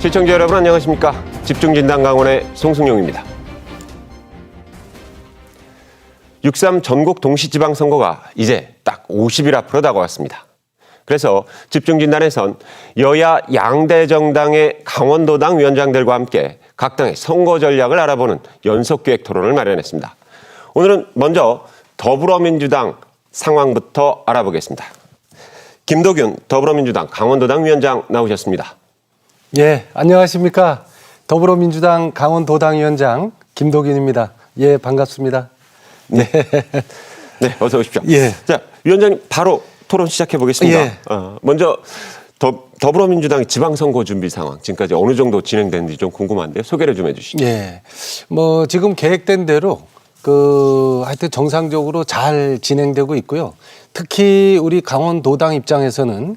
시청자 여러분 안녕하십니까? 집중진단 강원의 송승용입니다. 6.3 전국 동시지방선거가 이제 딱 50일 앞으로 다가왔습니다. 그래서 집중진단에선 여야 양대 정당의 강원도당 위원장들과 함께 각 당의 선거 전략을 알아보는 연속기획 토론을 마련했습니다. 오늘은 먼저 더불어민주당 상황부터 알아보겠습니다. 김도균 더불어민주당 강원도당 위원장 나오셨습니다. 예, 안녕하십니까. 더불어민주당 강원도당 위원장 김도균입니다. 예, 반갑습니다. 네, 어서 오십시오. 예. 자, 위원장님 바로 토론 시작해 보겠습니다. 예. 먼저 더불어민주당 지방선거 준비 상황 지금까지 어느 정도 진행됐는지 좀 궁금한데요. 소개를 좀 해주시죠. 예, 지금 계획된 대로 하여튼 정상적으로 잘 진행되고 있고요. 특히 우리 강원도당 입장에서는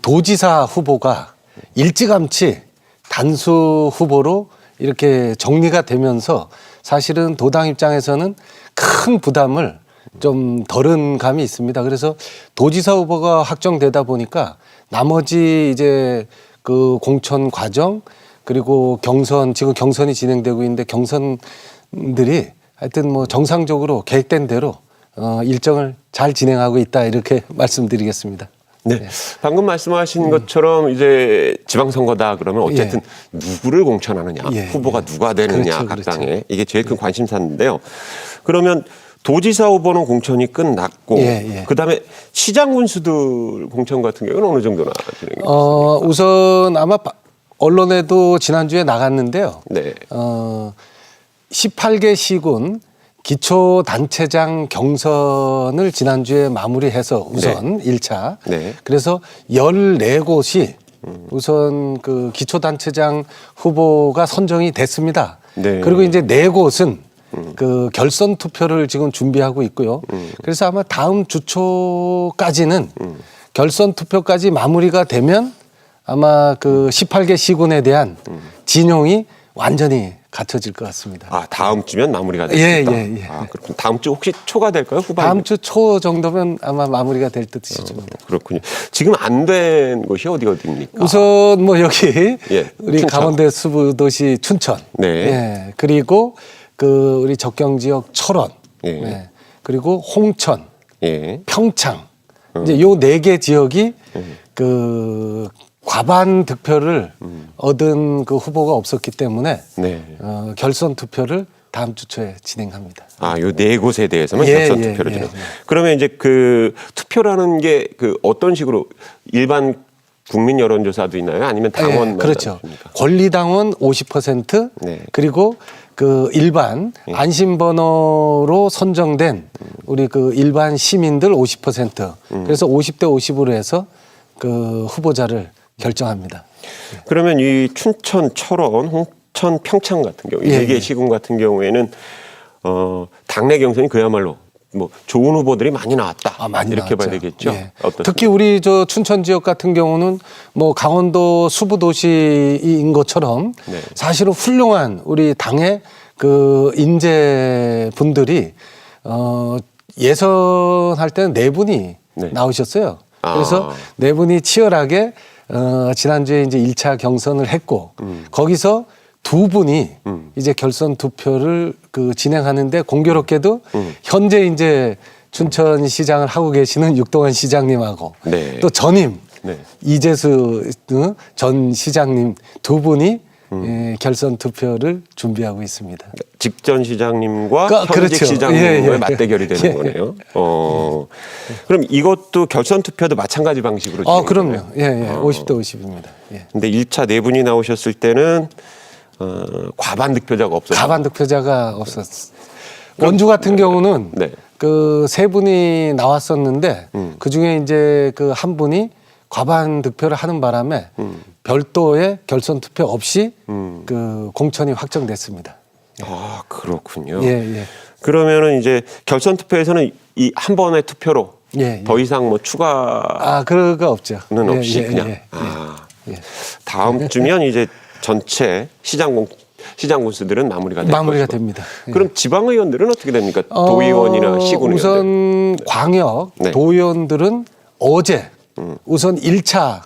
도지사 후보가 일찌감치 단수 후보로 이렇게 정리가 되면서 사실은 도당 입장에서는 큰 부담을 좀 덜은 감이 있습니다. 그래서 도지사 후보가 확정되다 보니까 나머지 이제 공천 과정 그리고 경선, 지금 경선이 진행되고 있는데 경선들이 하여튼 정상적으로 계획된 대로 일정을 잘 진행하고 있다 이렇게 말씀드리겠습니다. 네. 방금 말씀하신 것처럼 이제 지방선거다 그러면 어쨌든 누구를 공천하느냐, 후보가 누가 되느냐, 각 당에 이게 제일 큰 관심사인데요. 그러면 도지사 후보는 공천이 끝났고 그다음에 시장 군수들 공천 같은 경우는 어느 정도나 진행이 됐습니까? 우선 아마 언론에도 지난주에 나갔는데요. 네. 18개 시군 기초단체장 경선을 지난주에 마무리해서 우선 1차. 그래서 14곳이 우선 기초단체장 후보가 선정이 됐습니다. 그리고 이제 4곳은 결선 투표를 지금 준비하고 있고요. 그래서 아마 다음 주 초까지는 결선 투표까지 마무리가 되면 아마 18개 시군에 대한 진용이 완전히 갖춰질 것 같습니다. 아, 다음 주면 마무리가 됐습니다. 아, 그렇군요. 다음 주 혹시 초가 될까요? 후반? 다음 주 초 정도면 아마 마무리가 될 듯이 싶습니다. 그렇군요. 지금 안 된 곳이 어디입니까? 우선 우리 춘천. 강원도 수부도시 춘천. 그리고 우리 적경 지역 철원. 그리고 홍천. 평창. 이제 요 4개 지역이 과반 득표를 얻은 후보가 없었기 때문에 결선 투표를 다음 주 초에 진행합니다. 아, 요 4곳에 대해서만 결선 투표를 진행. 그러면 이제 투표라는 게 어떤 식으로 일반 국민 여론조사도 있나요? 아니면 당원만? 그렇죠. 권리당원 50% 그리고 일반 안심번호로 선정된 우리 일반 시민들 50% 그래서 50대 50으로 해서 후보자를 결정합니다. 그러면 이 춘천, 철원, 홍천, 평창 같은 경우 이 4개 시군 같은 경우에는 당내 경선이 그야말로 좋은 후보들이 많이 나왔다. 많이 이렇게 나왔죠. 봐야 되겠죠. 특히 우리 춘천 지역 같은 경우는 강원도 수부도시인 것처럼 사실은 훌륭한 우리 당의 인재 분들이 예선할 때는 4분이 나오셨어요. 그래서 4분이 치열하게 지난주에 이제 1차 경선을 했고 거기서 2분이 이제 결선 투표를 진행하는데 공교롭게도 현재 이제 춘천시장을 하고 계시는 육동환 시장님하고 또 전임 이재수 전 시장님 2분이 결선 투표를 준비하고 있습니다. 직전 시장님과 현직 시장님의 맞대결이 되는 거네요. 그럼 이것도 결선 투표도 마찬가지 방식으로 진행이 그럼요. 50대 50입니다. 근데 1차 4분이 나오셨을 때는 과반 득표자가 없었어요. 과반 득표자가 없었어요. 원주 같은 경우는 3분이 나왔었는데 그중에 이제 한 분이 과반 득표를 하는 바람에 별도의 결선 투표 없이 공천이 확정됐습니다. 아, 그렇군요. 그러면은 이제 결선 투표에서는 이 한 번의 투표로 더 이상 추가 그거가 없죠. 는 없이 그냥. 다음 주면 이제 전체 시장 군수들은 마무리가 됩니다. 그럼 지방의원들은 어떻게 됩니까? 도의원이나 시군 의원들. 우선 광역 도의원들은 어제 우선 1차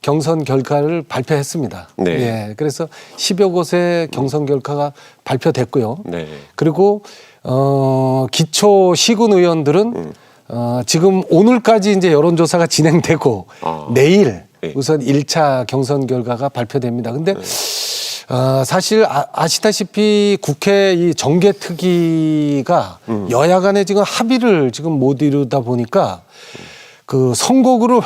경선 결과를 발표했습니다. 네. 예, 그래서 10여 곳의 경선 결과가 발표됐고요. 네. 그리고 기초 시군 의원들은 지금 오늘까지 이제 여론조사가 진행되고 내일 네. 우선 1차 경선 결과가 발표됩니다. 근데 사실 아시다시피 국회 이 정개특위가 여야 간에 지금 합의를 지금 못 이루다 보니까 그 선거구를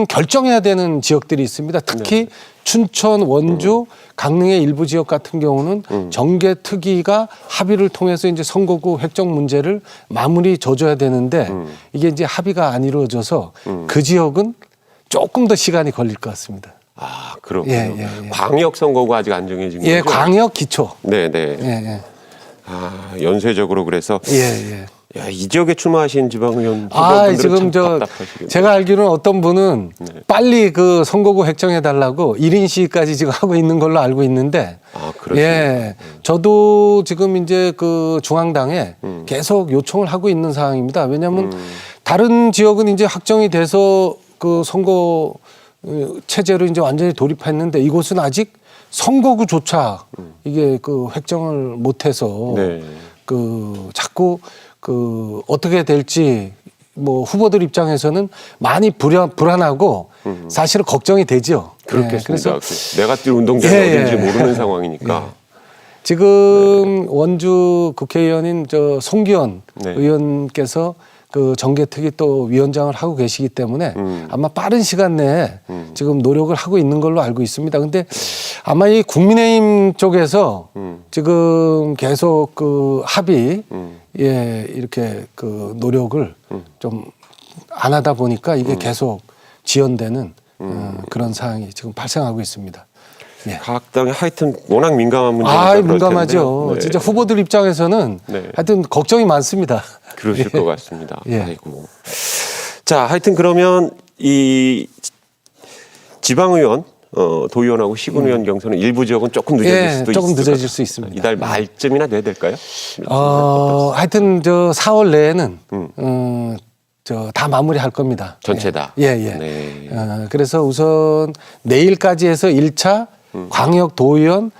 결정해야 되는 지역들이 있습니다. 특히 춘천, 원주, 강릉의 일부 지역 같은 경우는 정개특위가 합의를 통해서 이제 선거구 획정 문제를 마무리 져줘야 되는데 이게 이제 합의가 안 이루어져서 그 지역은 조금 더 시간이 걸릴 것 같습니다. 아, 그렇군요. 예. 광역 선거구 아직 안 정해진 거죠? 예, 광역 기초. 네네. 예. 아, 연쇄적으로 그래서 예. 야, 이 지역에 출마하신 지방의원 지금 제가 알기로는 어떤 분은 빨리 그 선거구 획정해 달라고 1인 시위까지 지금 하고 있는 걸로 알고 있는데. 아, 그렇습니까? 예. 저도 지금 이제 그 중앙당에 계속 요청을 하고 있는 상황입니다. 왜냐하면 다른 지역은 이제 확정이 돼서 그 선거 체제로 이제 완전히 돌입했는데 이곳은 아직 선거구조차 이게 그 획정을 못해서 그 자꾸 그 어떻게 될지 뭐 후보들 입장에서는 많이 불안하고 사실은 걱정이 되죠. 그렇겠습니다. 그래서 내가 뛸 운동장이 어딘지 모르는 상황이니까. 지금 원주 국회의원인 송기현 의원께서 그 정개특위 또 위원장을 하고 계시기 때문에 아마 빠른 시간 내에 지금 노력을 하고 있는 걸로 알고 있습니다. 근데 아마 이 국민의힘 쪽에서 지금 계속 그 합의 이렇게 그 노력을 좀 안 하다 보니까 이게 계속 지연되는 그런 상황이 지금 발생하고 있습니다. 예. 각 당이 하여튼 워낙 민감한 문제니까 민감하죠. 네. 진짜 후보들 입장에서는 하여튼 걱정이 많습니다. 그러실 것 같습니다. 예. 아이고. 자, 하여튼 그러면 이 지방의원, 도의원하고 시군의원 경선은 일부 지역은 조금 늦어질 수도 조금 있을 늦어질 수 있습니다. 이달 말쯤이나 돼야 될까요? 하여튼 4월 내에는 다 마무리할 겁니다. 전체 다. 예. 네. 그래서 우선 내일까지 해서 1차 광역 도의원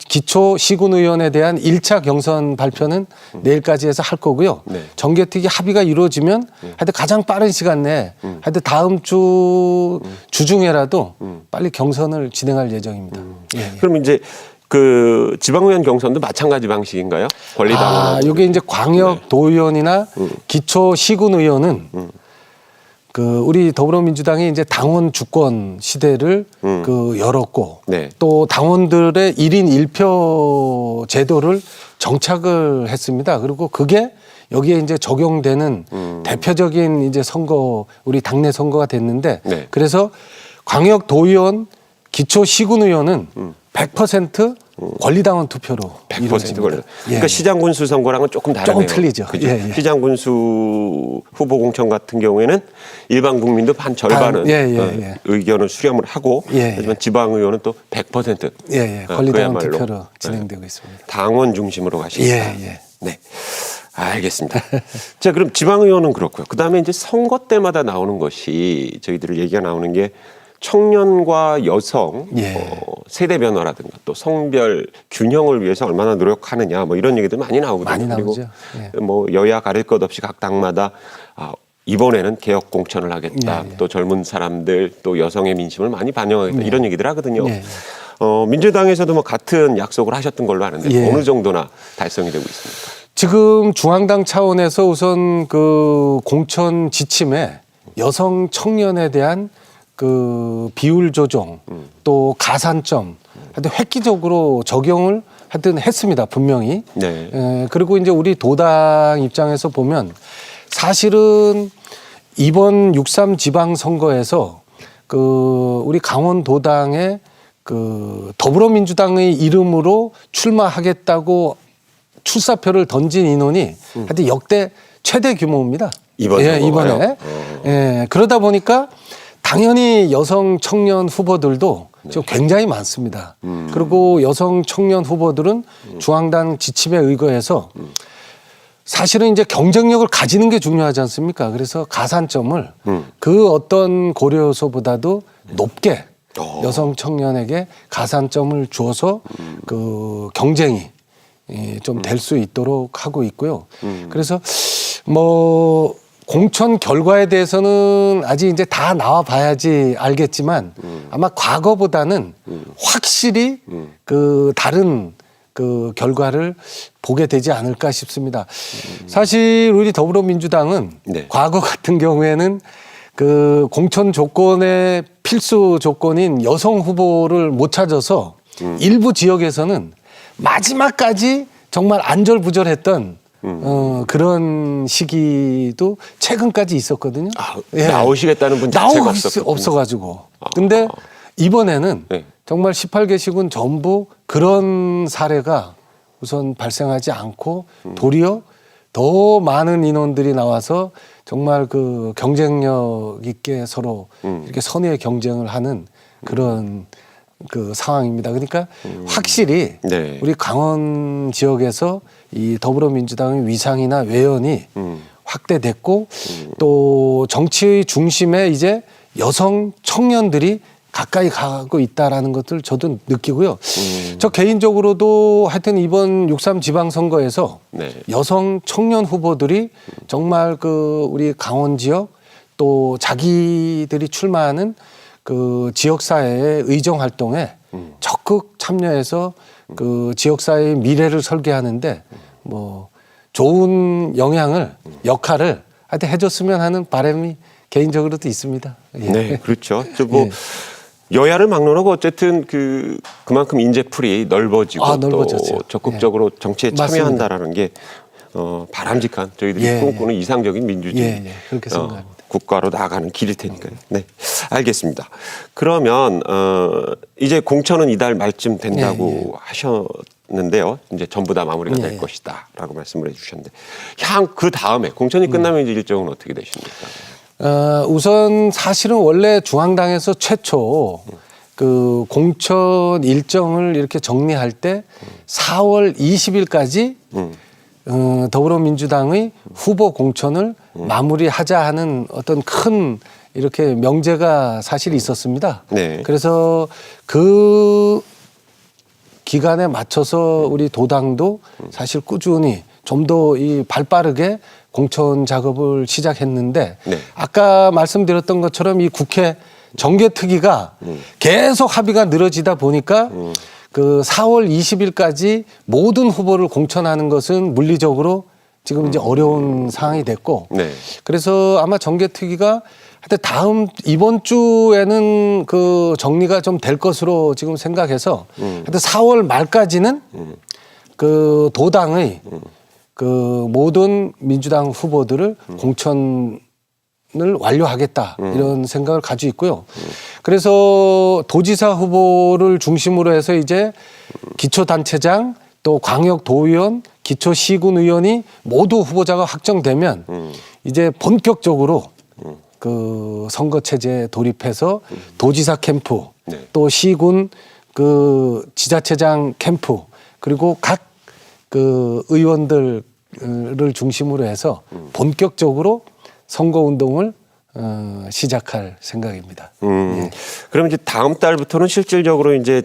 기초 시군의원에 대한 1차 경선 발표는 내일까지 해서 할 거고요. 정개특위 합의가 이루어지면 하여튼 가장 빠른 시간 내에 하여튼 다음 주 주중에라도 빨리 경선을 진행할 예정입니다. 그럼 이제 그 지방의원 경선도 마찬가지 방식인가요? 권리당원. 이게 이제 광역 도의원이나 기초 시군의원은 그 우리 더불어민주당이 이제 당원 주권 시대를 그 열었고 또 당원들의 1인 1표 제도를 정착을 했습니다. 그리고 그게 여기에 이제 적용되는 대표적인 이제 선거 우리 당내 선거가 됐는데 그래서 광역 도의원 기초 시군의원은 100% 권리당원 투표로 100% 권리. 그러니까 시장 군수 선거랑은 조금 다르네요. 조금 틀리죠. 시장 군수 후보 공천 같은 경우에는 일반 국민도 반 절반은 의견을 수렴을 하고 하지만 지방 의원은 또 100% 권리당원 투표로 진행되고 있습니다. 당원 중심으로 가시겠다. 네. 알겠습니다. 자, 그럼 지방 의원은 그렇고요. 그다음에 이제 선거 때마다 나오는 것이 저희들 얘기가 나오는 게 청년과 여성 세대 변화라든가 또 성별 균형을 위해서 얼마나 노력하느냐 뭐 이런 얘기들 많이 나오거든요. 많이 나오죠. 그리고 뭐 여야 가릴 것 없이 각 당마다 이번에는 개혁 공천을 하겠다. 또 젊은 사람들 또 여성의 민심을 많이 반영하겠다. 이런 얘기들 하거든요. 민주당에서도 뭐 같은 약속을 하셨던 걸로 아는데 어느 정도나 달성이 되고 있습니까? 지금 중앙당 차원에서 우선 그 공천 지침에 여성 청년에 대한 그 비율 조정 또 가산점 하여튼 획기적으로 적용을 하여튼 했습니다. 분명히. 그리고 이제 우리 도당 입장에서 보면 사실은 이번 6.3 지방선거에서 그 우리 강원도당의 그 더불어민주당의 이름으로 출마하겠다고 출사표를 던진 인원이 하여튼 역대 최대 규모입니다. 이번에. 그러다 보니까 당연히 여성 청년 후보들도 좀 굉장히 많습니다. 그리고 여성 청년 후보들은 중앙당 지침에 의거해서 사실은 이제 경쟁력을 가지는 게 중요하지 않습니까? 그래서 가산점을 그 어떤 고려 요소보다도 높게 여성 청년에게 가산점을 주어서 그 경쟁이 좀 될 수 있도록 하고 있고요. 그래서 뭐 공천 결과에 대해서는 아직 이제 다 나와 봐야지 알겠지만 아마 과거보다는 확실히 그 다른 그 결과를 보게 되지 않을까 싶습니다. 사실 우리 더불어민주당은 네. 과거 같은 경우에는 그 공천 조건의 필수 조건인 여성 후보를 못 찾아서 일부 지역에서는 마지막까지 정말 안절부절했던 그런 시기도 최근까지 있었거든요. 나오시겠다는 분 자체가 없어가지고. 근데 이번에는 네. 정말 18개 시군 전부 그런 사례가 우선 발생하지 않고 도리어 더 많은 인원들이 나와서 정말 그 경쟁력 있게 서로 이렇게 선의의 경쟁을 하는 그런 그 상황입니다. 그러니까 확실히 네. 우리 강원 지역에서 이 더불어민주당의 위상이나 외연이 확대됐고 또 정치의 중심에 이제 여성 청년들이 가까이 가고 있다라는 것들 저도 느끼고요. 저 개인적으로도 하여튼 이번 6.3 지방선거에서 네. 여성 청년 후보들이 정말 그 우리 강원 지역 또 자기들이 출마하는 그 지역사회의 의정 활동에 적극 참여해서 그 지역사회의 미래를 설계하는데 뭐 좋은 영향을 역할을 하여튼 해줬으면 하는 바람이 개인적으로도 있습니다. 예. 네, 그렇죠. 뭐 예. 여야를 막론하고 어쨌든 그만큼 인재풀이 넓어지고 또 적극적으로 정치에 참여한다라는 게 바람직한 저희들이 꿈꾸는 이상적인 민주주의 그렇게 생각합니다. 국가로 나아가는 길일 테니까요. 네, 알겠습니다. 그러면 이제 공천은 이달 말쯤 된다고 하셨는데요. 이제 전부 다 마무리가 될 것이다라고 말씀을 해주셨는데 그 다음에 공천이 끝나면 이제 일정은 어떻게 되십니까? 우선 사실은 원래 중앙당에서 최초 그 공천 일정을 이렇게 정리할 때 4월 20일까지 더불어민주당의 후보 공천을 마무리하자 하는 어떤 큰 이렇게 명제가 사실 있었습니다. 네. 그래서 그 기간에 맞춰서 우리 도당도 사실 꾸준히 좀 더 이 발빠르게 공천 작업을 시작했는데 네. 아까 말씀드렸던 것처럼 이 국회 정개특위가 계속 합의가 늘어지다 보니까 그 4월 20일까지 모든 후보를 공천하는 것은 물리적으로 지금 이제 어려운 상황이 됐고 네. 그래서 아마 정개특위가 하여튼 이번 주에는 그 정리가 좀 될 것으로 지금 생각해서 하여튼 4월 말까지는 그 도당의 그 모든 민주당 후보들을 공천을 완료하겠다 이런 생각을 가지고 있고요. 그래서 도지사 후보를 중심으로 해서 이제 기초단체장 또 광역도의원, 기초시군 의원이 모두 후보자가 확정되면 이제 본격적으로 그 선거 체제에 돌입해서 도지사 캠프 또 시군 그 지자체장 캠프 그리고 각 그 의원들을 중심으로 해서 본격적으로 선거 운동을 시작할 생각입니다. 그럼 이제 다음 달부터는 실질적으로 이제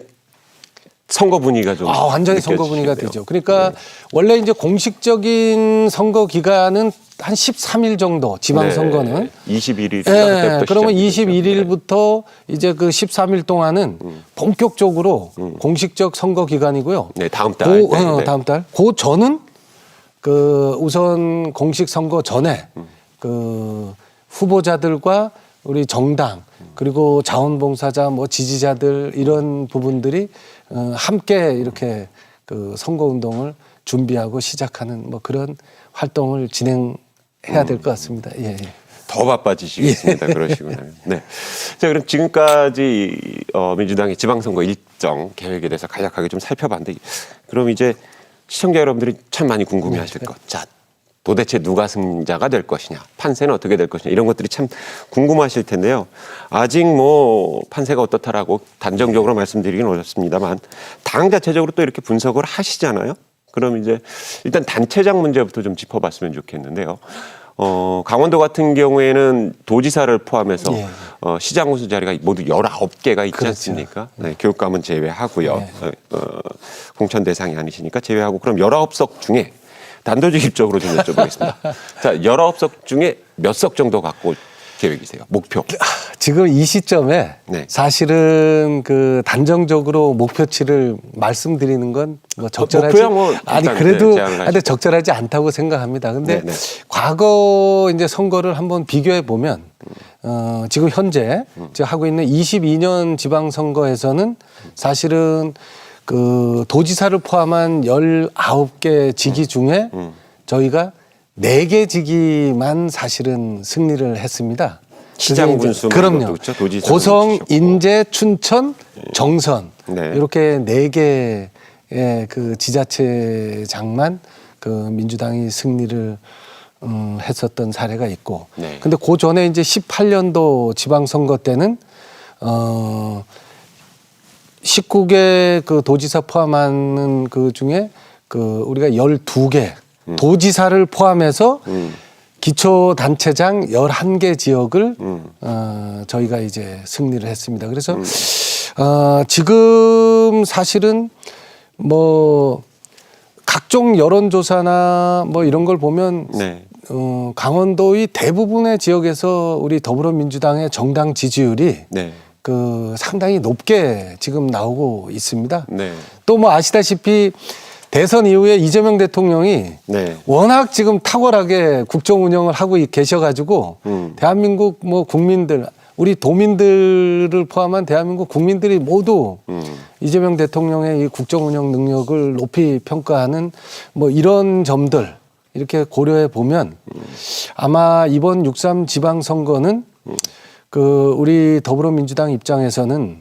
선거 분위기가 좀 완전히 선거 분위기가 되죠. 그러니까 원래 이제 공식적인 선거 기간은 한 13일 정도 지방선거는 21일 그러면 21일부터 이제 그 13일 동안은 본격적으로 공식적 선거 기간이고요. 네, 다음 달. 다음 달. 그 전은 그 우선 공식 선거 전에 그 후보자들과 우리 정당 그리고 자원봉사자 뭐 지지자들 이런 부분들이 함께 이렇게 그 선거 운동을 준비하고 시작하는 뭐 그런 활동을 진행해야 될 것 같습니다. 예. 더 바빠지시겠습니다. 그러시구나. 네. 자, 그럼 지금까지 민주당의 지방선거 일정 계획에 대해서 간략하게 좀 살펴봤는데, 그럼 이제 시청자 여러분들이 참 많이 궁금해하실 것. 자, 도대체 누가 승자가 될 것이냐, 판세는 어떻게 될 것이냐 이런 것들이 참 궁금하실 텐데요. 아직 뭐 판세가 어떻다라고 단정적으로 말씀드리긴 어렵습니다만 당 자체적으로 또 이렇게 분석을 하시잖아요. 그럼 이제 일단 단체장 문제부터 좀 짚어봤으면 좋겠는데요. 강원도 같은 경우에는 도지사를 포함해서 예. 시장 후수 자리가 모두 19개가 있지 그렇죠. 않습니까? 네, 교육감은 제외하고요. 네. 공천 대상이 아니시니까 제외하고 그럼 19석 중에 단도직입적으로 좀 여쭤보겠습니다. 자, 19석 중에 몇 석 정도 갖고 계획이세요? 목표. 지금 이 시점에 네. 사실은 그 단정적으로 목표치를 말씀드리는 건 뭐 적절하지 목표야 뭐 아니 일단 그래도 제안을 하시죠. 근데 적절하지 않다고 생각합니다. 근데 네네. 과거 이제 선거를 한번 비교해 보면 지금 현재 지금 하고 있는 22년 지방선거에서는 사실은 그 도지사를 포함한 19개 지기 중에 저희가 4개 지기만 사실은 승리를 했습니다. 시장 그게 이제 군수 그럼요. 그렇죠. 도지사 고성, 군수셨고. 인제, 춘천, 정선 네. 이렇게 4개의 그 지자체장만 그 민주당이 승리를 했었던 사례가 있고. 네. 근데 그 전에 이제 18년도 지방선거 때는 19개 그 도지사 포함하는 그 중에 그 우리가 12개 도지사를 포함해서 기초단체장 11개 지역을 저희가 이제 승리를 했습니다. 그래서 지금 사실은 뭐 각종 여론조사나 뭐 이런 걸 보면 네. 강원도의 대부분의 지역에서 우리 더불어민주당의 정당 지지율이 네. 그 상당히 높게 지금 나오고 있습니다. 네. 또 뭐 아시다시피 대선 이후에 이재명 대통령이 네. 워낙 지금 탁월하게 국정 운영을 하고 계셔가지고 대한민국 뭐 국민들 우리 도민들을 포함한 대한민국 국민들이 모두 이재명 대통령의 이 국정 운영 능력을 높이 평가하는 뭐 이런 점들 이렇게 고려해 보면 아마 이번 6.3 지방선거는 그 우리 더불어민주당 입장에서는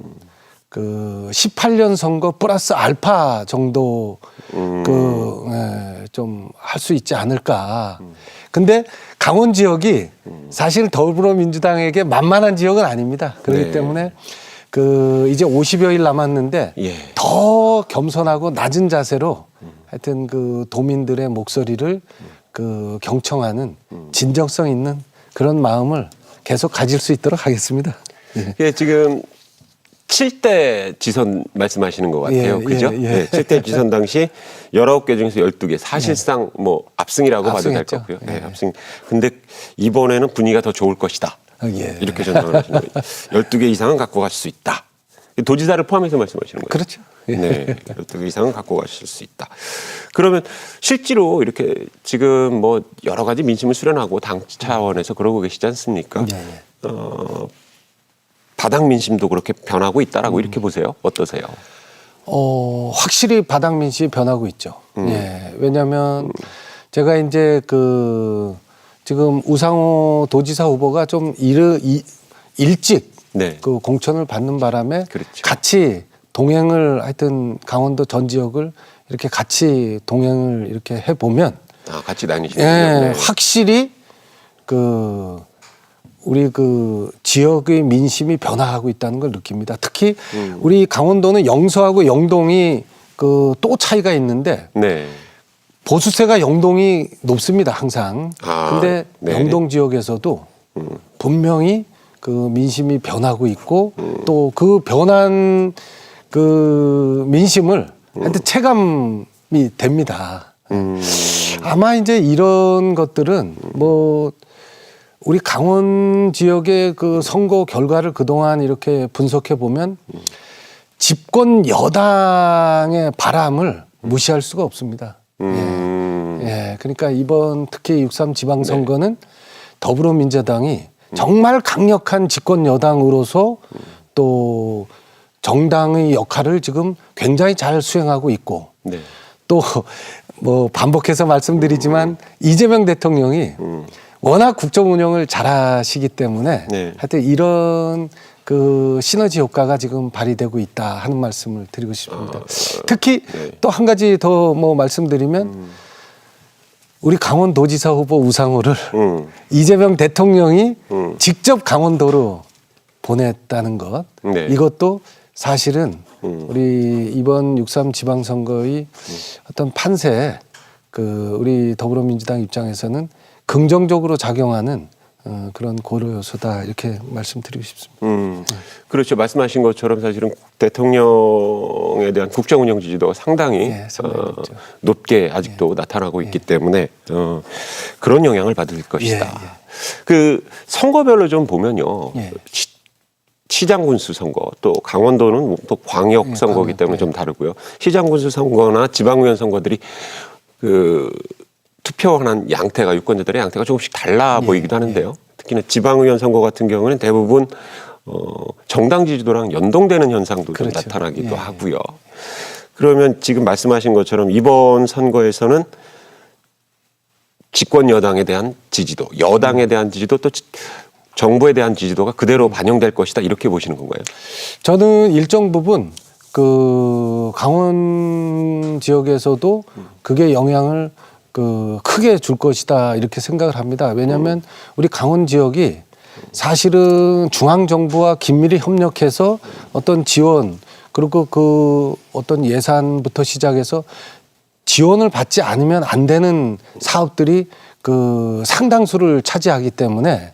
그 18년 선거 플러스 알파 정도 그 좀 할 수 있지 않을까. 근데 강원 지역이 사실 더불어민주당에게 만만한 지역은 아닙니다. 그렇기 네. 때문에 그 이제 50여일 남았는데 예. 더 겸손하고 낮은 자세로 하여튼 그 도민들의 목소리를 그 경청하는 진정성 있는 그런 마음을 계속 가질 수 있도록 하겠습니다. 예. 예, 지금 7대 지선 말씀하시는 것 같아요. 예, 그죠? 예, 예. 네, 7대 지선 당시 19개 중에서 12개. 사실상 뭐 압승이라고 봐도 될 압승했죠. 것 같고요. 네, 예. 압승. 근데 이번에는 분위기가 더 좋을 것이다. 예. 이렇게 전망을 하시는 거예요. 12개 이상은 갖고 가실 수 있다. 도지사를 포함해서 말씀하시는 거예요. 그렇죠. 예. 네, 12개 이상은 갖고 가실 수 있다. 그러면 실제로 이렇게 지금 뭐 여러 가지 민심을 수련하고 당 차원에서 그러고 계시지 않습니까? 예, 예. 바닥 민심도 그렇게 변하고 있다라고 이렇게 보세요. 어떠세요? 확실히 바닥 민심이 변하고 있죠. 예. 왜냐하면 제가 이제 그 지금 우상호 도지사 후보가 좀 일찍 네. 그 공천을 받는 바람에 그렇죠. 같이 동행을 하여튼 강원도 전 지역을 이렇게 같이 동행을 이렇게 해 보면 같이 다니시는 예, 확실히 그 우리 그 지역의 민심이 변화하고 있다는 걸 느낍니다. 특히 우리 강원도는 영서하고 영동이 그 또 차이가 있는데 네. 보수세가 영동이 높습니다, 항상. 근데 네. 영동 지역에서도 분명히 그 민심이 변하고 있고 또 그 변한 그 민심을 하여튼 체감이 됩니다. 아마 이제 이런 것들은 뭐 우리 강원 지역의 그 선거 결과를 그동안 이렇게 분석해 보면 집권 여당의 바람을 무시할 수가 없습니다. 예, 그러니까 이번 특히 6.3 지방선거는 더불어민주당이 정말 강력한 집권 여당으로서 또 정당의 역할을 지금 굉장히 잘 수행하고 있고 네. 또 뭐 반복해서 말씀드리지만 이재명 대통령이 워낙 국정 운영을 잘하시기 때문에 네. 하여튼 이런 그 시너지 효과가 지금 발휘되고 있다 하는 말씀을 드리고 싶습니다. 특히 네. 또 한 가지 더 뭐 말씀드리면 우리 강원도지사 후보 우상호를 이재명 대통령이 직접 강원도로 보냈다는 것 네. 이것도 사실은 우리 이번 6.3 지방선거의 어떤 판세에 우리 더불어민주당 입장에서는 긍정적으로 작용하는 그런 고려 요소다 이렇게 말씀드리고 싶습니다. 그렇죠. 말씀하신 것처럼 사실은 대통령에 대한 국정 운영 지지도가 상당히 높게 아직도 나타나고 있기 때문에 그런 영향을 받을 것이다. 그 선거별로 좀 보면요. 시장 군수 선거, 또 강원도는 또 광역 선거이기 때문에 좀 다르고요. 시장 군수 선거나 지방의원 선거들이 투표하는 양태가, 유권자들의 양태가 조금씩 달라 보이기도 하는데요. 특히나 지방의원 선거 같은 경우는 대부분 정당 지지도랑 연동되는 현상도 좀 나타나기도 하고요. 그러면 지금 말씀하신 것처럼 이번 선거에서는 집권 여당에 대한 지지도, 여당에 대한 지지도, 또 정부에 대한 지지도가 그대로 반영될 것이다, 이렇게 보시는 건가요? 저는 일정 부분 강원 지역에서도 그게 영향을 크게 줄 것이다 이렇게 생각을 합니다. 왜냐하면 우리 강원 지역이 사실은 중앙 정부와 긴밀히 협력해서 어떤 지원, 그리고 어떤 예산부터 시작해서 지원을 받지 않으면 안 되는 사업들이 상당수를 차지하기 때문에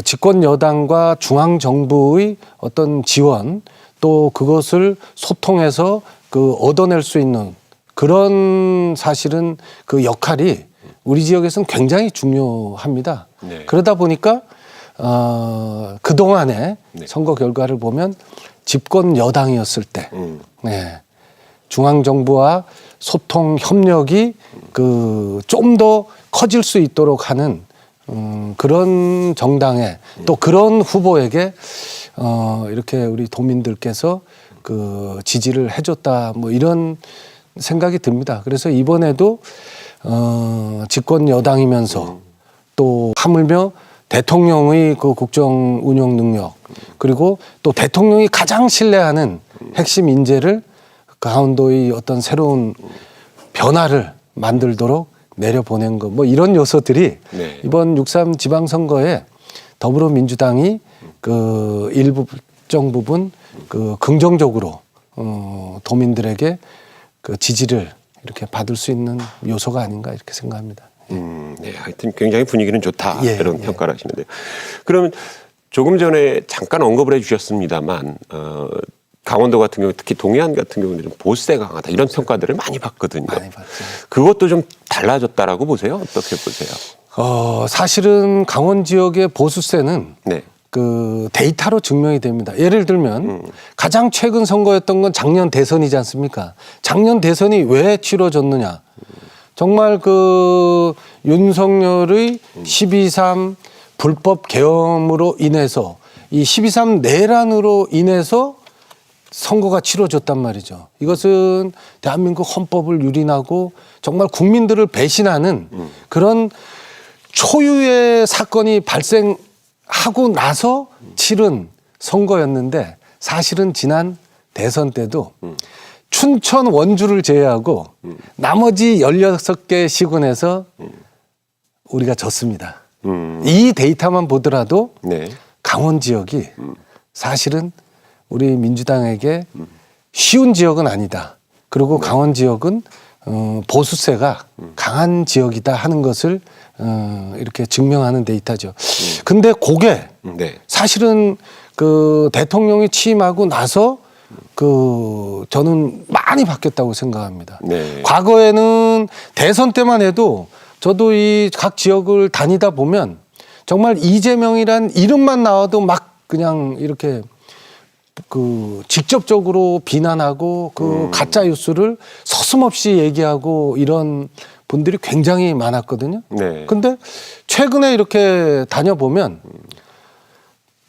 집권 여당과 중앙 정부의 어떤 지원, 또 그것을 소통해서 얻어낼 수 있는 그런 사실은 역할이 우리 지역에서는 굉장히 중요합니다. 그러다 보니까 그동안의 선거 결과를 보면 집권 여당이었을 때 중앙 정부와 소통 협력이 좀 더 커질 수 있도록 하는 그런 정당에, 또 그런 후보에게 이렇게 우리 도민들께서 지지를 해줬다, 뭐 이런 생각이 듭니다. 그래서 이번에도 집권 여당이면서 또 하물며 대통령의 국정 운영 능력, 그리고 또 대통령이 가장 신뢰하는 핵심 인재를 강원도의 어떤 새로운 변화를 만들도록 내려보낸 것, 뭐 이런 요소들이 이번 6.3 지방선거에 더불어민주당이 일정 부분 긍정적으로 도민들에게 지지를 이렇게 받을 수 있는 요소가 아닌가 이렇게 생각합니다. 네, 하여튼 굉장히 분위기는 좋다, 이런 평가를 하시는데요. 그러면 조금 전에 잠깐 언급을 해주셨습니다만 강원도 같은 경우, 특히 동해안 같은 경우는 좀 보수세가 강하다, 이런 평가들을 많이 받거든요. 많이 받죠. 그것도 좀 달라졌다라고 보세요? 어떻게 보세요? 사실은 강원 지역의 보수세는 데이터로 증명이 됩니다. 예를 들면 가장 최근 선거였던 건 작년 대선이지 않습니까? 작년 대선이 왜 치러졌느냐? 정말 윤석열의 12.3 불법 계엄으로 인해서, 이 12.3 내란으로 인해서 선거가 치러졌단 말이죠. 이것은 대한민국 헌법을 유린하고 정말 국민들을 배신하는 그런 초유의 사건이 발생하고 나서 치른 선거였는데, 사실은 지난 대선 때도 춘천 원주를 제외하고 나머지 16개 시군에서 우리가 졌습니다. 이 데이터만 보더라도 강원 지역이 사실은 우리 민주당에게 쉬운 지역은 아니다. 그리고 강원 지역은 보수세가 강한 지역이다 하는 것을 이렇게 증명하는 데이터죠. 근데 그게 사실은 대통령이 취임하고 나서 저는 많이 바뀌었다고 생각합니다. 과거에는 대선 때만 해도 저도 이 각 지역을 다니다 보면 정말 이재명이란 이름만 나와도 막 그냥 이렇게 직접적으로 비난하고 가짜 뉴스를 서슴없이 얘기하고 이런 분들이 굉장히 많았거든요. 근데 최근에 이렇게 다녀보면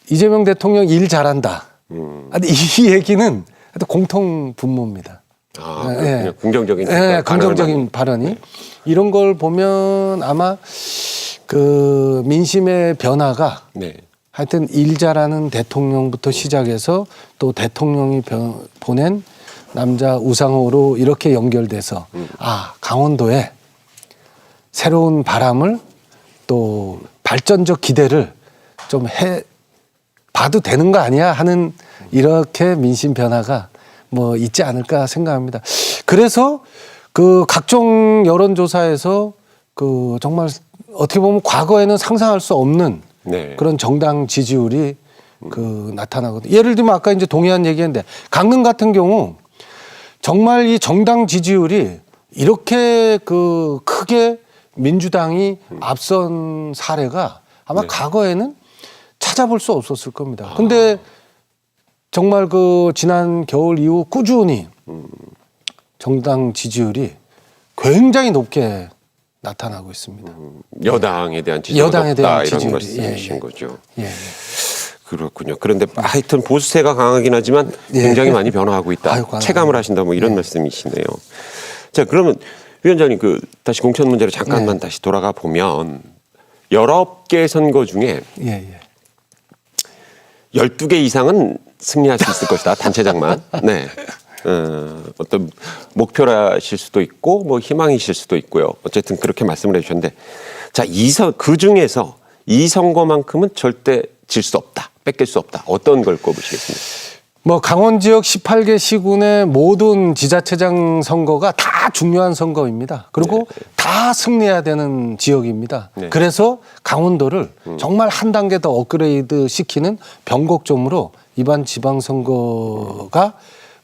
이재명 대통령 일 잘한다. 이 얘기는 공통 분모입니다. 긍정적인 긍정적인 발언이 이런 걸 보면 아마 민심의 변화가 하여튼 일 잘하는 대통령부터 시작해서 또 대통령이 보낸 남자 우상호로 이렇게 연결돼서 강원도에 새로운 바람을, 또 발전적 기대를 좀 봐도 되는 거 아니야 하는 이렇게 민심 변화가 뭐 있지 않을까 생각합니다. 그래서 그 각종 여론조사에서 그 정말 어떻게 보면 과거에는 상상할 수 없는 네. 그런 정당 지지율이 그 나타나거든요. 예를 들면 아까 이제 동해안 얘기했는데 강릉 같은 경우 정말 이 정당 지지율이 이렇게 그 크게 민주당이 앞선 사례가 아마 네. 과거에는 찾아볼 수 없었을 겁니다. 근데 정말 그 지난 겨울 이후 꾸준히 정당 지지율이 굉장히 높게 나타나고 있습니다. 여당에 대한 지지율이 여당에 높다 대한 이런 지지율이. 말씀이신 예, 예. 거죠. 예. 그렇군요. 그런데 하여튼 보수세가 강하긴 하지만 예. 굉장히 많이 변화하고 있다. 아유, 체감을 하신다 뭐 이런 말씀이시네요. 자, 그러면 위원장님 그 다시 공천 문제로 잠깐만 다시 돌아가 보면 19개 선거 중에 예, 예. 12개 이상은 승리할 수 있을 것이다. 단체장만. 네. 어떤 목표라실 수도 있고 뭐 희망이실 수도 있고요. 어쨌든 그렇게 말씀을 해주셨는데 자, 그 중에서 이 선거만큼은 절대 질 수 없다. 뺏길 수 없다. 어떤 걸 꼽으시겠습니까? 뭐 강원 지역 18개 시군의 모든 지자체장 선거가 다 중요한 선거입니다. 그리고 다 승리해야 되는 지역입니다. 네. 그래서 강원도를 정말 한 단계 더 업그레이드 시키는 변곡점으로 이번 지방선거가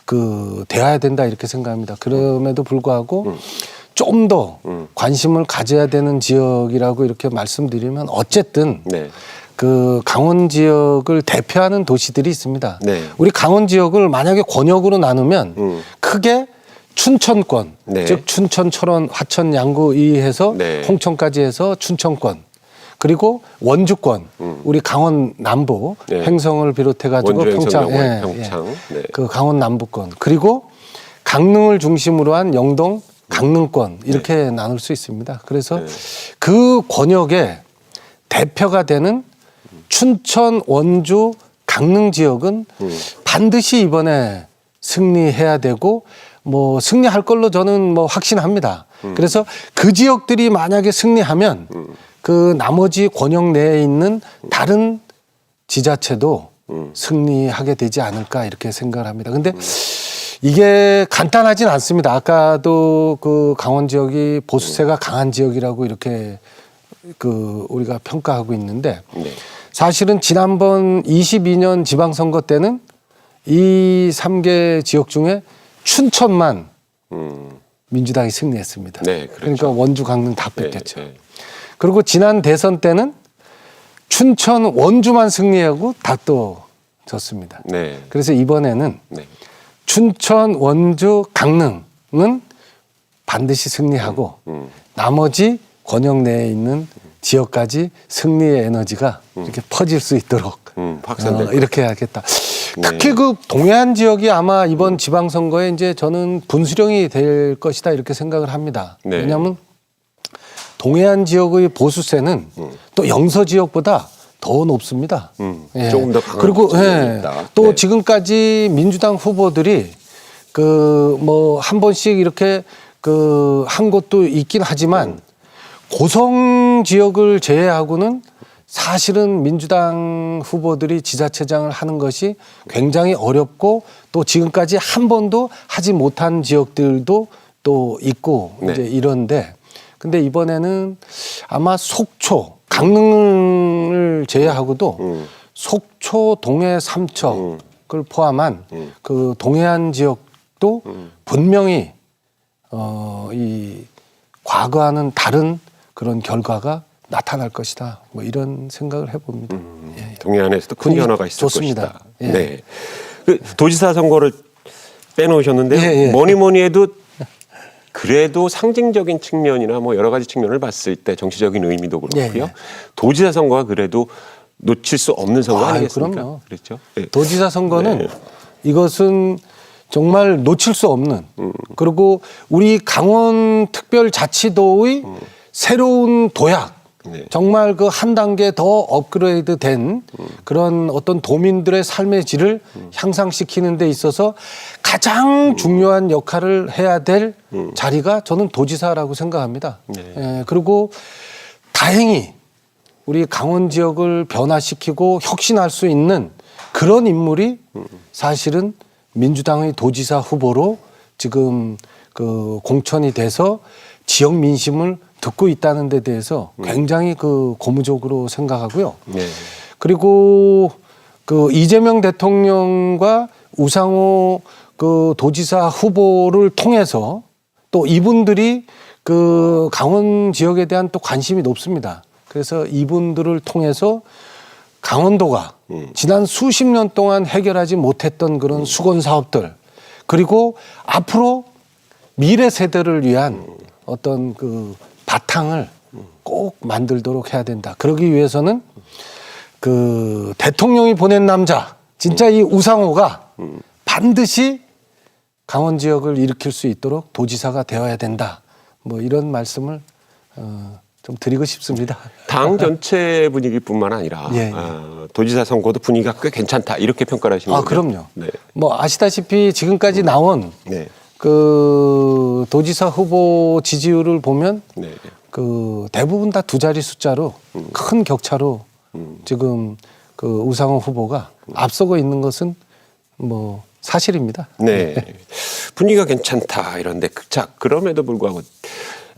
그 되어야 된다 이렇게 생각합니다. 그럼에도 불구하고 좀 더 관심을 가져야 되는 지역이라고 이렇게 말씀드리면 어쨌든 네. 그 강원 지역을 대표하는 도시들이 있습니다. 네. 우리 강원 지역을 만약에 권역으로 나누면 크게 춘천권, 네. 즉 춘천, 철원, 화천, 양구 이해서 네. 홍천까지 해서 춘천권, 그리고 원주권, 우리 강원 남부 네. 횡성을 비롯해가지고 원주, 횡성, 평창, 영월, 평창. 네. 그 강원 남부권, 그리고 강릉을 중심으로 한 영동, 강릉권 이렇게 나눌 수 있습니다. 그래서 그 권역의 대표가 되는 춘천, 원주, 강릉 지역은 반드시 이번에 승리해야 되고 뭐 승리할 걸로 저는 뭐 확신합니다. 그래서 그 지역들이 만약에 승리하면 그 나머지 권역 내에 있는 다른 지자체도 승리하게 되지 않을까 이렇게 생각을 합니다. 근데 이게 간단하진 않습니다. 아까도 그 강원 지역이 보수세가 강한 지역이라고 이렇게 그 우리가 평가하고 있는데 네. 사실은 지난번 22년 지방선거 때는 이 3개 지역 중에 춘천만 민주당이 승리했습니다. 네, 그렇죠. 그러니까 원주, 강릉 다 뺏겼죠. 네, 네. 그리고 지난 대선 때는 춘천, 원주만 승리하고 다 또 졌습니다. 네. 그래서 이번에는 네. 춘천, 원주, 강릉은 반드시 승리하고 나머지 권역 내에 있는 지역까지 승리의 에너지가 이렇게 퍼질 수 있도록 확산될 이렇게 해야겠다. 특히 그 동해안 지역이 아마 이번 지방선거에 이제 저는 분수령이 될 것이다 이렇게 생각을 합니다. 네. 왜냐하면 동해안 지역의 보수세는 또 영서 지역보다 더 높습니다. 예. 조금 더 강한 그리고 지역이 있다. 또 네. 지금까지 민주당 후보들이 그 뭐 한 번씩 이렇게 그 한 곳도 있긴 하지만 고성 지역을 제외하고는 사실은 민주당 후보들이 지자체장을 하는 것이 굉장히 어렵고 또 지금까지 한 번도 하지 못한 지역들도 또 있고 네. 이제 이런데 근데 이번에는 아마 속초, 강릉을 제외하고도 속초, 동해, 삼척을 포함한 그 동해안 지역도 분명히 이 과거와는 다른 그런 결과가 나타날 것이다. 뭐 이런 생각을 해봅니다. 예. 동해안에서도 큰 분위기 변화가 있을 좋습니다. 것이다. 예. 네. 그 도지사 선거를 빼놓으셨는데요. 예, 예. 뭐니 해도 그래도 상징적인 측면이나 뭐 여러 가지 측면을 봤을 때 정치적인 의미도 그렇고요. 예, 예. 도지사 선거가 그래도 놓칠 수 없는 선거 아유, 아니겠습니까? 그럼요. 그렇죠. 네. 도지사 선거는 네. 이것은 정말 놓칠 수 없는 그리고 우리 강원특별자치도의 새로운 도약 네. 정말 그 한 단계 더 업그레이드 된 그런 어떤 도민들의 삶의 질을 향상시키는 데 있어서 가장 중요한 역할을 해야 될 자리가 저는 도지사라고 생각합니다. 네. 예, 그리고 다행히 우리 강원 지역을 변화시키고 혁신할 수 있는 그런 인물이 사실은 민주당의 도지사 후보로 지금 그 공천이 돼서 지역 민심을 듣고 있다는 데 대해서 굉장히 그 고무적으로 생각하고요. 네. 그리고 그 이재명 대통령과 우상호 그 도지사 후보를 통해서 또 이분들이 그 강원 지역에 대한 또 관심이 높습니다. 그래서 이분들을 통해서 강원도가 지난 수십 년 동안 해결하지 못했던 그런 수건 사업들, 그리고 앞으로 미래 세대를 위한 어떤 그 바탕을 꼭 만들도록 해야 된다. 그러기 위해서는 그 대통령이 보낸 남자, 진짜 이 우상호가 반드시 강원 지역을 일으킬 수 있도록 도지사가 되어야 된다. 뭐 이런 말씀을 좀 드리고 싶습니다. 당 전체 분위기뿐만 아니라 예, 예. 도지사 선거도 분위기가 꽤 괜찮다 이렇게 평가를 하시는 거죠? 그럼요. 네. 뭐 아시다시피 지금까지 나온 네. 그 도지사 후보 지지율을 보면 네. 그 대부분 다 두 자리 숫자로 큰 격차로 지금 그 우상호 후보가 앞서고 있는 것은 뭐 사실입니다. 네. 분위기가 괜찮다 이런데 자 그럼에도 불구하고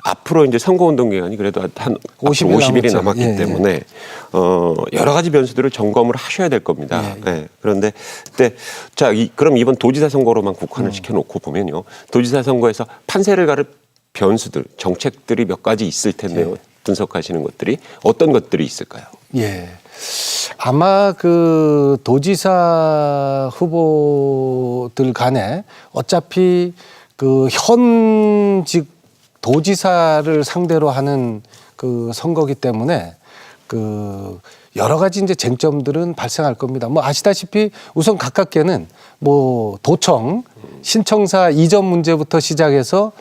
앞으로 이제 선거운동 기간이 그래도 한 50일이 남았기 예, 때문에 여러 가지 변수들을 점검을 하셔야 될 겁니다. 예. 예. 그런데 그때 자 그럼 이번 도지사 선거로만 국한을 시켜놓고 보면요, 도지사 선거에서 판세를 가를 변수들, 정책들이 몇 가지 있을 텐데요. 예. 분석하시는 것들이 어떤 것들이 있을까요? 예. 아마 그 도지사 후보들 간에 어차피 그 현직 도지사를 상대로 하는 그 선거기 때문에 그 여러 가지 이제 쟁점들은 발생할 겁니다. 뭐 아시다시피 우선 가깝게는 뭐 도청 신청사 이전 문제부터 시작해서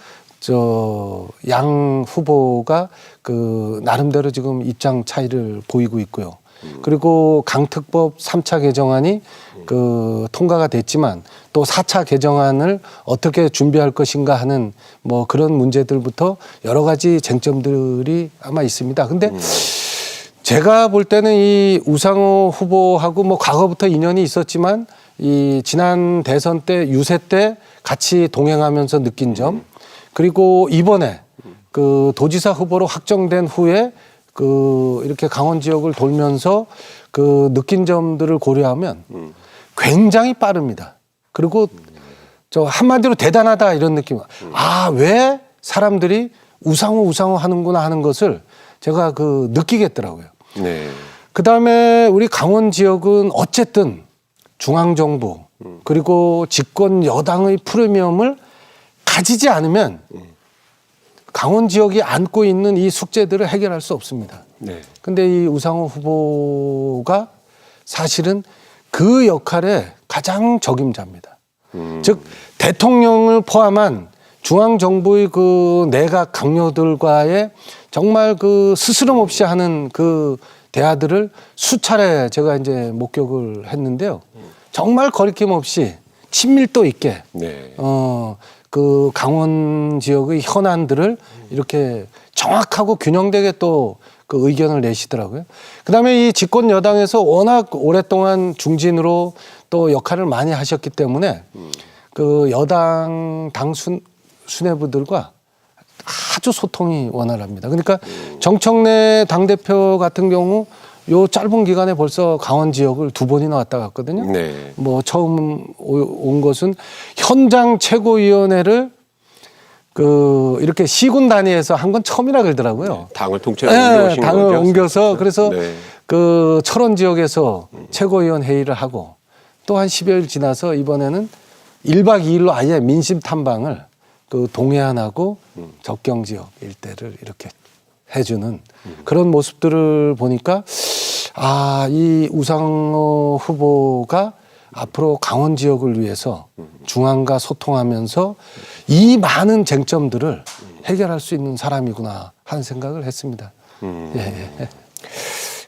저 양 후보가 그 나름대로 지금 입장 차이를 보이고 있고요. 그리고 강특법 3차 개정안이 그 통과가 됐지만 또 4차 개정안을 어떻게 준비할 것인가 하는 뭐 그런 문제들부터 여러 가지 쟁점들이 아마 있습니다. 근데 제가 볼 때는 이 우상호 후보하고 뭐 과거부터 인연이 있었지만 이 지난 대선 때 유세 때 같이 동행하면서 느낀 점, 그리고 이번에 그 도지사 후보로 확정된 후에 그 이렇게 강원 지역을 돌면서 그 느낀 점들을 고려하면 굉장히 빠릅니다. 그리고 저 한마디로 대단하다 이런 느낌. 왜 사람들이 우상호 하는구나 하는 것을 제가 그 느끼겠더라고요. 네. 그다음에 우리 강원 지역은 어쨌든 중앙정부 그리고 집권 여당의 프리미엄을 가지지 않으면 강원 지역이 안고 있는 이 숙제들을 해결할 수 없습니다. 네. 근데 이 우상호 후보가 사실은 그 역할의 가장 적임자입니다. 즉 대통령을 포함한 중앙정부의 그 내각 강요들과의 정말 그 스스럼 없이 하는 그 대화들을 수차례 제가 이제 목격을 했는데요. 정말 거리낌 없이 친밀도 있게 네. 그 강원 지역의 현안들을 이렇게 정확하고 균형되게 또 그 의견을 내시더라고요. 그다음에 이 집권 여당에서 워낙 오랫동안 중진으로 또 역할을 많이 하셨기 때문에 그 여당 수뇌부들과 아주 소통이 원활합니다. 그러니까 정청래 당대표 같은 경우 요 짧은 기간에 벌써 강원 지역을 2번이나 왔다 갔거든요. 네. 뭐 처음 온 것은 현장 최고위원회를 그 이렇게 시군 단위에서 한 건 처음이라 그러더라고요. 당을 통째로 옮겨오신 당을 거죠? 옮겨서 그래서 네. 그 철원 지역에서 최고위원 회의를 하고 또 한 10여일 지나서 이번에는 1박 2일로 아예 민심 탐방을 그 동해안하고 접경 지역 일대를 이렇게 해주는 그런 모습들을 보니까 이 우상호 후보가 앞으로 강원 지역을 위해서 중앙과 소통하면서 이 많은 쟁점들을 해결할 수 있는 사람이구나 하는 생각을 했습니다. 예.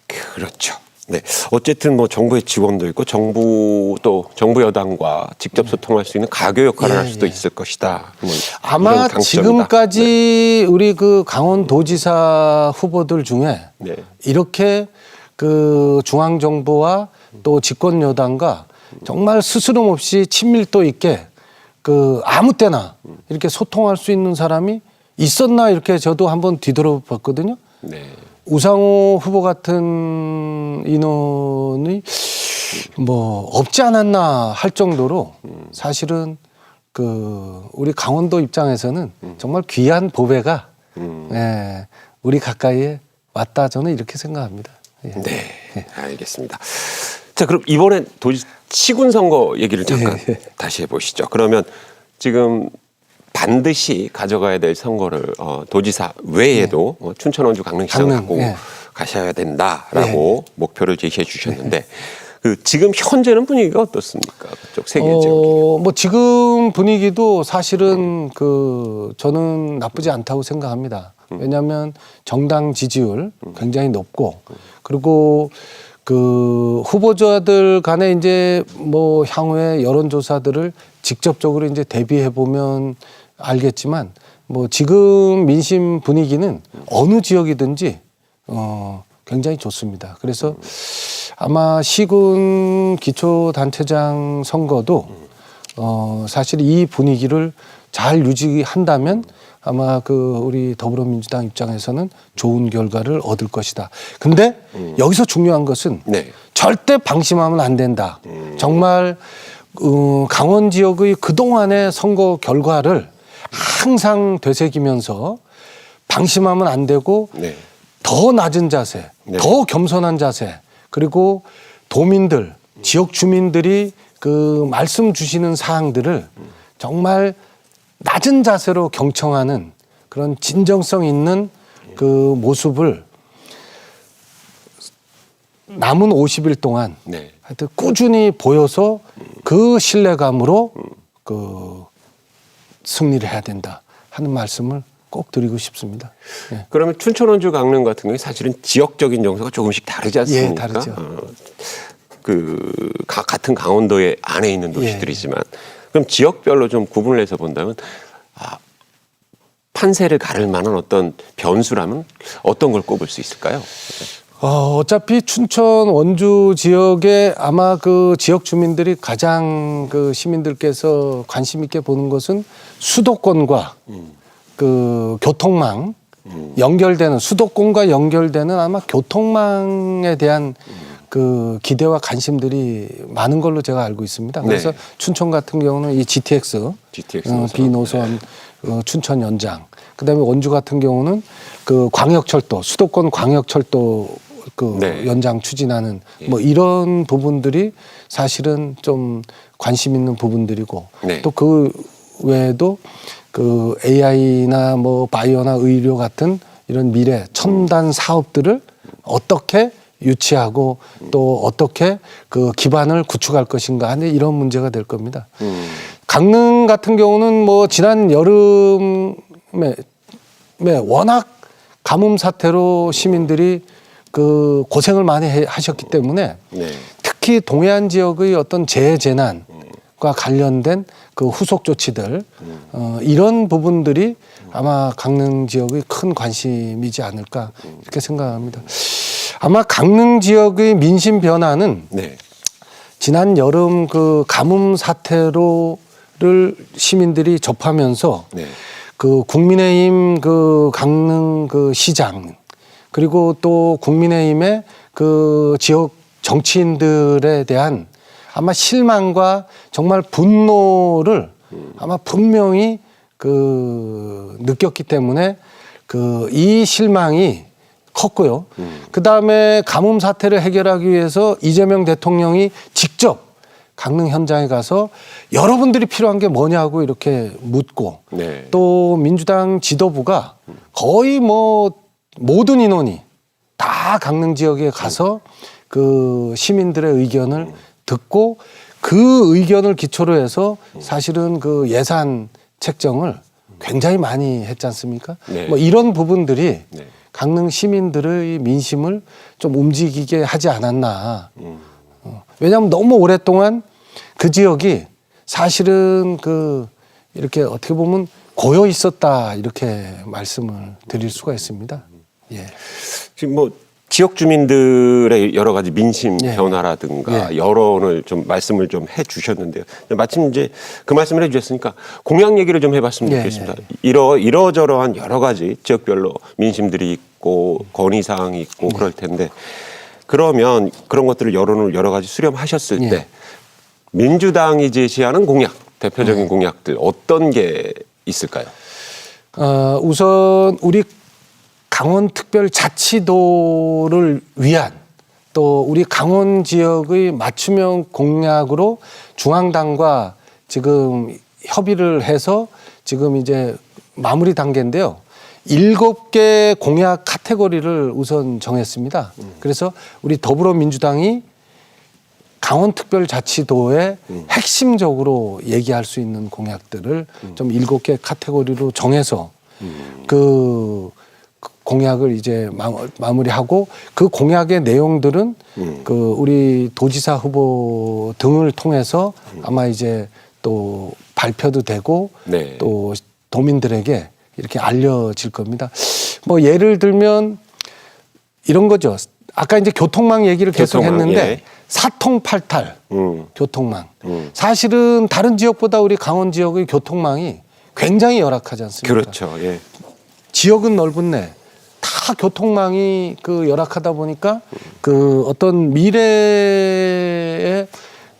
그렇죠. 네. 어쨌든 뭐 정부의 지원도 있고 정부 여당과 직접 소통할 수 있는 가교 역할을 할 수도 있을 것이다. 뭐 아마 이런 강점이다. 지금까지 우리 그 강원 도지사 후보들 중에 네. 이렇게 그 중앙 정부와 또 집권 여당과 정말 스스럼 없이 친밀도 있게 그 아무 때나 이렇게 소통할 수 있는 사람이 있었나 이렇게 저도 한번 뒤돌아봤거든요. 네. 우상호 후보 같은 인원이 뭐 없지 않았나 할 정도로 사실은 그 우리 강원도 입장에서는 정말 귀한 보배가 예, 우리 가까이에 왔다 저는 이렇게 생각합니다. 예. 네, 알겠습니다. 자, 그럼 이번엔 도지 시군 선거 얘기를 잠깐 다시 해보시죠. 그러면 지금 반드시 가져가야 될 선거를 도지사 외에도 춘천, 원주, 강릉시장을 갖고 가셔야 된다라고 목표를 제시해 주셨는데 그 지금 현재는 분위기가 어떻습니까? 그쪽 세 개 지역. 뭐 지금 분위기도 사실은 그 저는 나쁘지 않다고 생각합니다. 왜냐하면 정당 지지율 굉장히 높고 그리고 그 후보자들 간에 이제 뭐 향후에 여론조사들을 직접적으로 이제 대비해 보면 알겠지만 뭐 지금 민심 분위기는 어느 지역이든지 굉장히 좋습니다. 그래서 아마 시군 기초단체장 선거도 사실 이 분위기를 잘 유지한다면 아마 그 우리 더불어민주당 입장에서는 좋은 결과를 얻을 것이다. 근데 여기서 중요한 것은 절대 방심하면 안 된다. 정말 강원 지역의 그동안의 선거 결과를 항상 되새기면서 방심하면 안 되고 더 낮은 자세, 더 겸손한 자세, 그리고 도민들, 지역 주민들이 그 말씀 주시는 사항들을 정말 낮은 자세로 경청하는 그런 진정성 있는 그 모습을 남은 50일 동안 하여튼 꾸준히 보여서 그 신뢰감으로 그 승리를 해야 된다 하는 말씀을 꼭 드리고 싶습니다. 예. 그러면 춘천, 원주, 강릉 같은 경우에 사실은 지역적인 정서가 조금씩 다르지 않습니까? 예, 다르죠. 같은 강원도의 안에 있는 도시들이지만 그럼 지역별로 좀 구분을 해서 본다면 판세를 가를 만한 어떤 변수라면 어떤 걸 꼽을 수 있을까요? 어차피 춘천, 원주 지역에 아마 그 지역 주민들이 가장 그 시민들께서 관심 있게 보는 것은 수도권과 그 교통망 연결되는 수도권과 연결되는 아마 교통망에 대한 그 기대와 관심들이 많은 걸로 제가 알고 있습니다. 그래서 춘천 같은 경우는 이 GTX B노선 춘천 연장, 그다음에 원주 같은 경우는 그 광역철도 수도권 광역철도 그 연장 추진하는 뭐 이런 부분들이 사실은 좀 관심 있는 부분들이고 또 그 외에도 그 AI나 뭐 바이오나 의료 같은 이런 미래 첨단 사업들을 어떻게 유치하고 또 어떻게 그 기반을 구축할 것인가 하는 이런 문제가 될 겁니다. 강릉 같은 경우는 뭐 지난 여름에 워낙 가뭄 사태로 시민들이 그 고생을 많이 하셨기 때문에 특히 동해안 지역의 어떤 재해재난과 관련된 그 후속 조치들 이런 부분들이 아마 강릉 지역의 큰 관심이지 않을까 이렇게 생각합니다. 아마 강릉 지역의 민심 변화는 지난 여름 그 가뭄 사태로를 시민들이 접하면서 그 국민의힘 그 강릉 그 시장 그리고 또 국민의힘의 그 지역 정치인들에 대한 아마 실망과 정말 분노를 아마 분명히 그 느꼈기 때문에 그 이 실망이 컸고요. 그 다음에 가뭄 사태를 해결하기 위해서 이재명 대통령이 직접 강릉 현장에 가서 여러분들이 필요한 게 뭐냐고 이렇게 묻고 또 민주당 지도부가 거의 뭐 모든 인원이 다 강릉 지역에 가서 그 시민들의 의견을 듣고 그 의견을 기초로 해서 사실은 그 예산 책정을 굉장히 많이 했지 않습니까? 뭐 이런 부분들이 강릉 시민들의 민심을 좀 움직이게 하지 않았나. 왜냐하면 너무 오랫동안 그 지역이 사실은 그 이렇게 어떻게 보면 고여 있었다 이렇게 말씀을 드릴 수가 있습니다. 예. 지금 뭐 지역 주민들의 여러 가지 민심 예. 변화라든가 예. 여론을 좀 말씀을 좀 해주셨는데요. 마침 이제 그 말씀을 해주셨으니까 공약 얘기를 좀 해봤으면 예. 좋겠습니다. 이러저러한 여러 가지 지역별로 민심들이 있고 건의사항이 있고 그럴 텐데 그러면 그런 것들을 여론을 여러 가지 수렴하셨을 예. 때 민주당이 제시하는 공약, 대표적인 공약들 어떤 게 있을까요? 우선 우리 강원특별자치도를 위한 또 우리 강원 지역의 맞춤형 공약으로 중앙당과 지금 협의를 해서 지금 이제 마무리 단계인데요. 7개 공약 카테고리를 우선 정했습니다. 그래서 우리 더불어민주당이 강원특별자치도의 핵심적으로 얘기할 수 있는 공약들을 좀 7개 카테고리로 정해서 그 공약을 이제 마무리하고 그 공약의 내용들은 그 우리 도지사 후보 등을 통해서 아마 이제 또 발표도 되고 네. 또 도민들에게 이렇게 알려질 겁니다. 뭐 예를 들면 이런 거죠. 아까 이제 교통망 얘기를 계속 교통망, 했는데 예. 사통팔탈 교통망. 사실은 다른 지역보다 우리 강원 지역의 교통망이 굉장히 열악하지 않습니까? 그렇죠. 예. 지역은 넓은데 다 교통망이 그 열악하다 보니까 그 어떤 미래의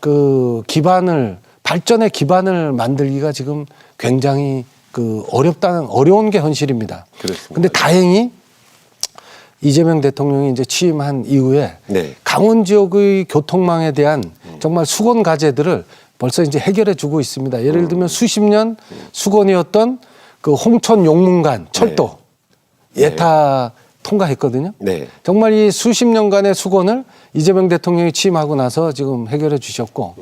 그 기반을 발전의 기반을 만들기가 지금 굉장히 그 어려운 게 현실입니다. 그렇습니다. 근데 다행히 이재명 대통령이 이제 취임한 이후에 네. 강원 지역의 교통망에 대한 정말 수건 과제들을 벌써 이제 해결해 주고 있습니다. 예를 들면 수십 년 수건이었던 그 홍천 용문간 철도 예타 통과했거든요. 네. 정말 이 수십 년간의 수건을 이재명 대통령이 취임하고 나서 지금 해결해 주셨고,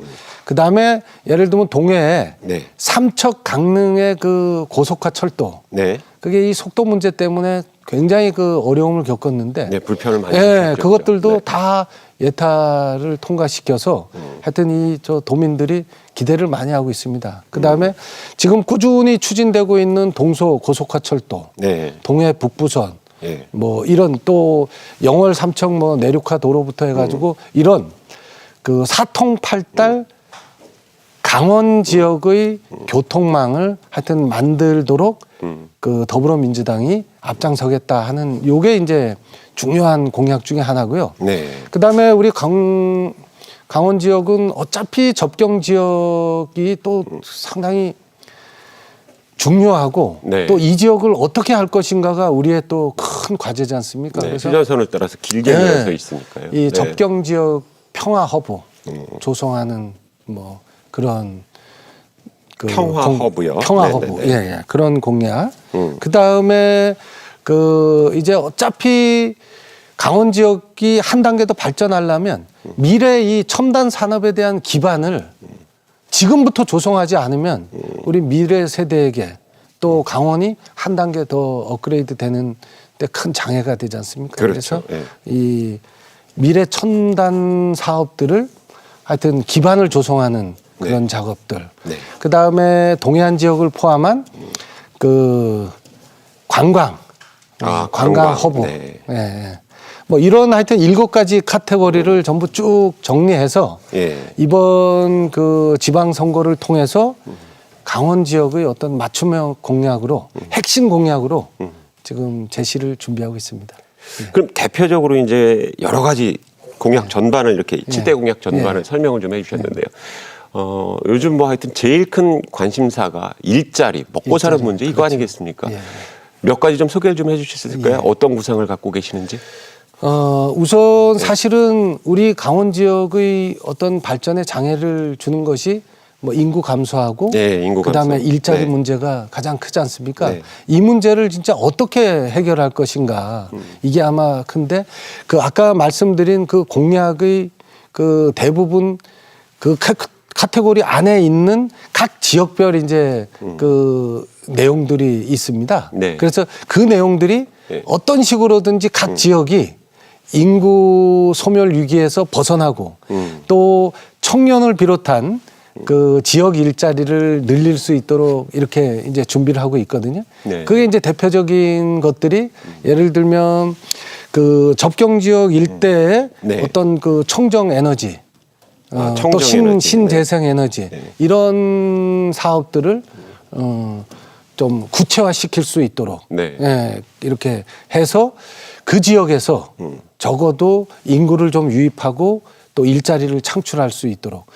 그 다음에 예를 들면 동해에 네. 삼척 강릉의 그 고속화 철도, 네. 그게 이 속도 문제 때문에 굉장히 그 어려움을 겪었는데, 네, 불편을 많이 예, 겪었죠. 그것들도 네. 다 예타를 통과시켜서 하여튼 이 저 도민들이 기대를 많이 하고 있습니다. 그 다음에 지금 꾸준히 추진되고 있는 동서 고속화 철도, 네. 동해 북부선, 예. 뭐 이런 또 영월 삼척 뭐 내륙화 도로부터 해가지고 이런 그 사통팔달 강원 지역의 교통망을 하여튼 만들도록 그 더불어민주당이 앞장서겠다 하는 요게 이제 중요한 공약 중에 하나고요. 네. 그다음에 우리 강원 지역은 어차피 접경 지역이 또 상당히 중요하고 네. 또 이 지역을 어떻게 할 것인가가 우리의 또 큰 과제지 않습니까? 네. 그래서 휴전선을 따라서 길게 네. 늘어서 있으니까요. 이 네. 접경 지역 평화 허브 조성하는 뭐 그런 그 평화 허브요. 평화 네, 허브. 네, 네. 예, 예. 그런 공약. 그다음에 그 이제 어차피 강원 지역이 한 단계 더 발전하려면 미래 이 첨단 산업에 대한 기반을 지금부터 조성하지 않으면 우리 미래 세대에게 또 강원이 한 단계 더 업그레이드 되는 데 큰 장애가 되지 않습니까? 그렇죠. 그래서 이 미래 첨단 사업들을 하여튼 기반을 조성하는 그런 작업들. 네. 그 다음에 동해안 지역을 포함한 그 관광, 관광 관광. 허브. 네. 예, 예. 뭐 이런 하여튼 7가지 카테고리를 전부 쭉 정리해서 예. 이번 그 지방선거를 통해서 강원 지역의 어떤 맞춤형 공약으로 핵심 공약으로 지금 제시를 준비하고 있습니다. 그럼 대표적으로 이제 여러 가지 공약 전반을 이렇게 7대 공약 전반을 설명을 좀 해주셨는데요. 요즘 뭐 하여튼 제일 큰 관심사가 일자리, 먹고 사는 문제 이거 아니겠습니까? 예. 몇 가지 좀 소개를 좀 해주실 수 있을까요? 어떤 구상을 갖고 계시는지? 우선 사실은 우리 강원 지역의 어떤 발전에 장애를 주는 것이 뭐 인구 감소하고 네, 인구 그다음에 감소. 일자리 네. 문제가 가장 크지 않습니까? 네. 이 문제를 진짜 어떻게 해결할 것인가 이게 아마 큰데 그 아까 말씀드린 그 공약의 그 대부분 그 카테고리 안에 있는 각 지역별 이제 그 내용들이 있습니다. 네. 그래서 그 내용들이 네. 어떤 식으로든지 각 지역이 인구 소멸 위기에서 벗어나고 또 청년을 비롯한 그 지역 일자리를 늘릴 수 있도록 이렇게 이제 준비를 하고 있거든요. 네. 그게 이제 대표적인 것들이 예를 들면 그 접경 지역 일대에 네. 어떤 그 청정 에너지, 또 청정 에너지. 신재생 에너지 네. 이런 사업들을 좀 구체화시킬 수 있도록 네. 예, 이렇게 해서 그 지역에서 적어도 인구를 좀 유입하고 또 일자리를 창출할 수 있도록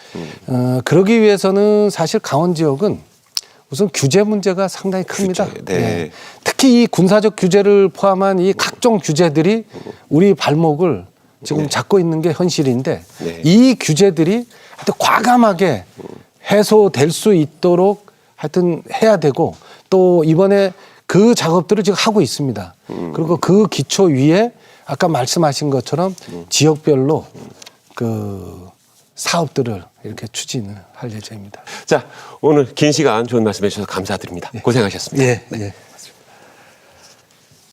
그러기 위해서는 사실 강원 지역은 우선 규제 문제가 상당히 큽니다. 규제, 네. 예. 특히 이 군사적 규제를 포함한 이 각종 규제들이 우리 발목을 지금 잡고 있는 게 현실인데 네. 이 규제들이 하여튼 과감하게 해소될 수 있도록 하여튼 해야 되고 또 이번에 그 작업들을 지금 하고 있습니다. 그리고 그 기초 위에 아까 말씀하신 것처럼 지역별로 그 사업들을 이렇게 추진을 할 예정입니다. 자, 오늘 긴 시간 좋은 말씀 해주셔서 감사드립니다. 고생하셨습니다. 예, 예.